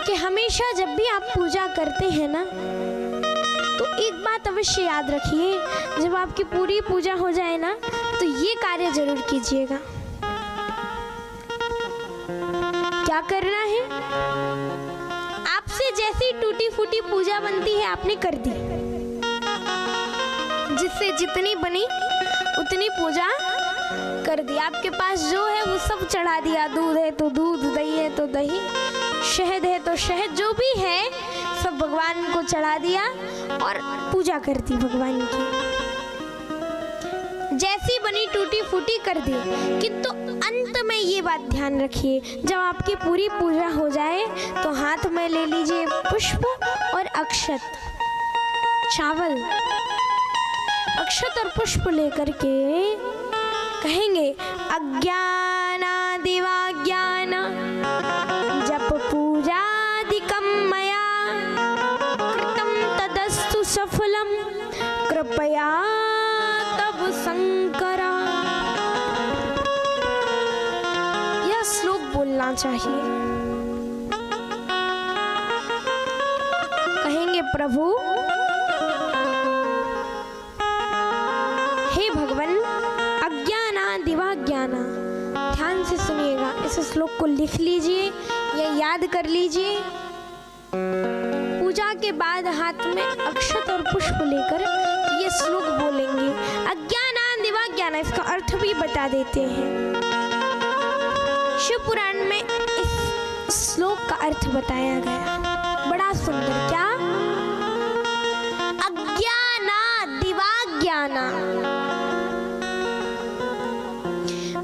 कि हमेशा जब भी आप पूजा करते हैं ना, तो एक बात अवश्य याद रखिए, जब आपकी पूरी पूजा हो जाए ना, तो ये कार्य जरूर कीजिएगा। क्या करना है? आपसे जैसी टूटी फूटी पूजा बनती है आपने कर दी, जिससे जितनी बनी उतनी पूजा कर दी। आपके पास जो है वो सब चढ़ा दिया, दूध है तो दूध, दही है तो दही, शहद है तो शहद, जो भी है सब भगवान को चढ़ा दिया और पूजा कर दी भगवान की। जैसी बनी टूटी फूटी कर दी। किंतु अंत में ये बात ध्यान रखिए, जब आपकी पूरी पूजा हो जाए तो हाथ में ले लीजिए पुष्प और अक्षत, चावल, अक्षत और पुष्प लेकर के कहेंगे अज्ञानादिवाज्ञान जप पूजादिकं मया कृतं तदस्तु सफलम कृपया तब शंकरा। यह श्लोक बोलना चाहिए। कहेंगे प्रभु, हे भगवान, अज्ञाना दिवाज्ञाना, ध्यान से सुनिएगा, इस श्लोक को लिख लीजिए या याद कर लीजिए। पूजा के बाद हाथ में अक्षत और पुष्प लेकर ये श्लोक बोलेंगे। अज्ञाना दिवाज्ञाना, इसका अर्थ भी बता देते हैं। शिव पुराण में इस श्लोक का अर्थ बताया गया, बड़ा सुंदर। क्या? अज्ञाना दिवाज्ञाना।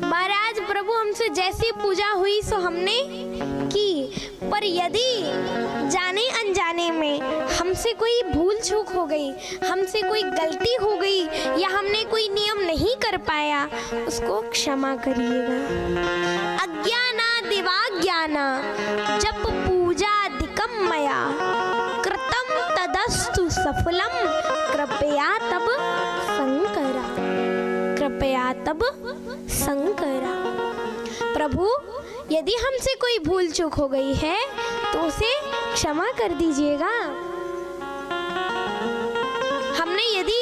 महाराज प्रभु, हमसे जैसी पूजा हुई सो हमने की, पर यदि जाने अनजाने में हमसे कोई भूल चूक हो गई, हमसे कोई गलती हो गई या हमने कोई नियम नहीं कर पाया, उसको क्षमा करिएगा। अज्ञाना दिवाज्ञाना जप पूजादिकं मया कृतं तदस्तु सफलम कृपया तब शंकरा, कृपया तब शंकरा। प्रभु, यदि हमसे कोई भूल चूक हो गई है तो उसे क्षमा कर दीजिएगा। हमने यदि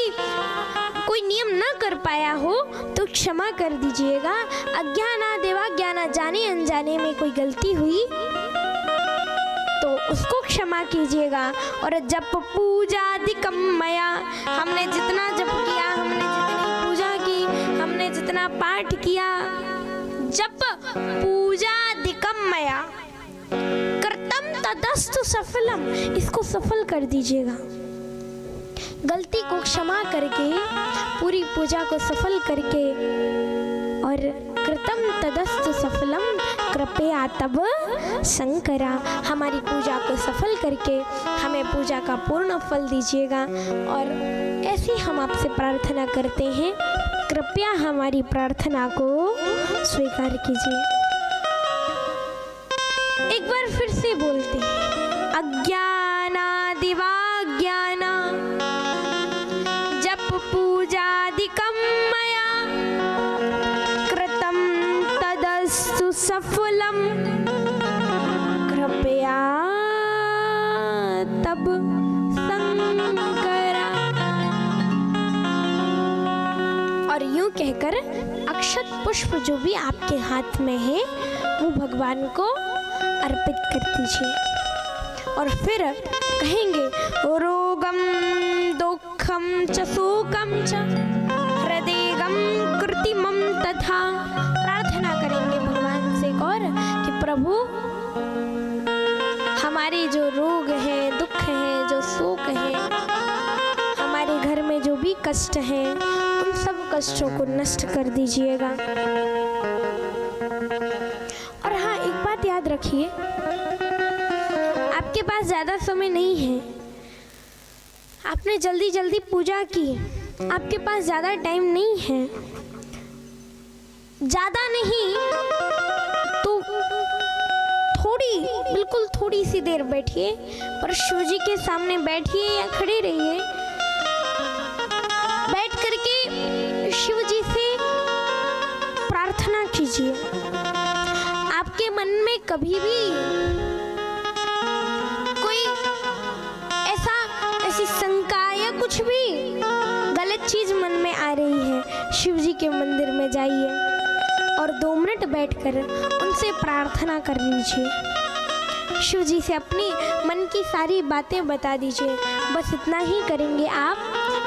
कोई नियम ना कर पाया हो तो क्षमा कर दीजिएगा। अज्ञाना देवाज्ञाना, जाने अनजाने में कोई गलती हुई तो उसको क्षमा कीजिएगा। और जप पूजादिकं मया, हमने जितना जप किया, हमने जितनी पूजा की, हमने जितना पाठ किया, जप पूजादिकं मया कृतं तदस्तु सफलम, इसको सफल कर दीजिएगा। गलती को क्षमा करके, पूरी पूजा को सफल करके, और कृतं तदस्तु सफलम कृपया तब शंकरा, हमारी पूजा को सफल करके हमें पूजा का पूर्ण फल दीजिएगा। और ऐसी हम आपसे प्रार्थना करते हैं, कृपया हमारी प्रार्थना को स्वीकार कीजिए। एक बार फिर से बोलते हैं, अज्ञाना दिवाज्ञाना जप पूजादिकं मया कृतं तदस्तु सफलम कृपया तब शंकरा। और यूं कहकर अक्षत पुष्प जो भी आपके हाथ में है वो भगवान को अर्पित कर दीजिए। और फिर कहेंगे रोगम दुखम च शोकम च हृदयगम कृतिमम तथा। प्रार्थना करेंगे भगवान से और कि प्रभु, हमारे जो रोग है, दुख है, जो शोक है, हमारे घर में जो भी कष्ट है, उन सब कष्टों को नष्ट कर दीजिएगा। और हाँ, एक बात याद रखिए, आपके पास ज़्यादा समय नहीं है, आपने जल्दी जल्दी पूजा की, आपके पास ज़्यादा टाइम नहीं है, ज़्यादा नहीं तो थोड़ी, बिल्कुल थोड़ी सी देर बैठिए, पर शिव जी के सामने बैठिए या खड़े रहिए, बैठ करके शिव जी से प्रार्थना कीजिए। आपके मन में कभी भी शिव जी के मंदिर में जाइए और 2 मिनट बैठकर उनसे प्रार्थना कर लीजिए। शिव जी से अपनी मन की सारी बातें बता दीजिए। बस इतना ही करेंगे आप,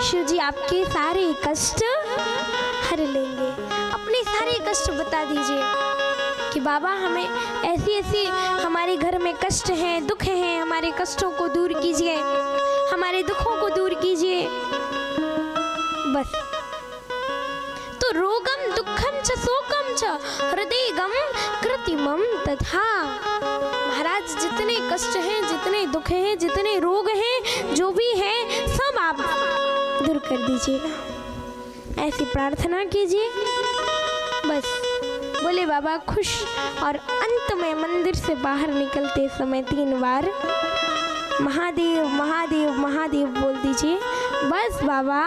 शिव जी आपके सारे कष्ट हर लेंगे। अपने सारे कष्ट बता दीजिए कि बाबा हमें ऐसी हमारे घर में कष्ट हैं, दुख हैं, हमारे कष्टों को दूर कीजिए, हमारे दुखों को दूर कीजिए। बस तो रोगम दुखम च शोकम च हृदयगम कृत्रिमम तथा। महाराज जितने कष्ट हैं, जितने दुख हैं, जितने रोग हैं, जो भी है सब आप दूर कर दीजिएगा। ऐसी प्रार्थना कीजिए। बस बोले बाबा खुश। और अंत में मंदिर से बाहर निकलते समय 3 बार महादेव महादेव महादेव बोल दीजिए। बस बाबा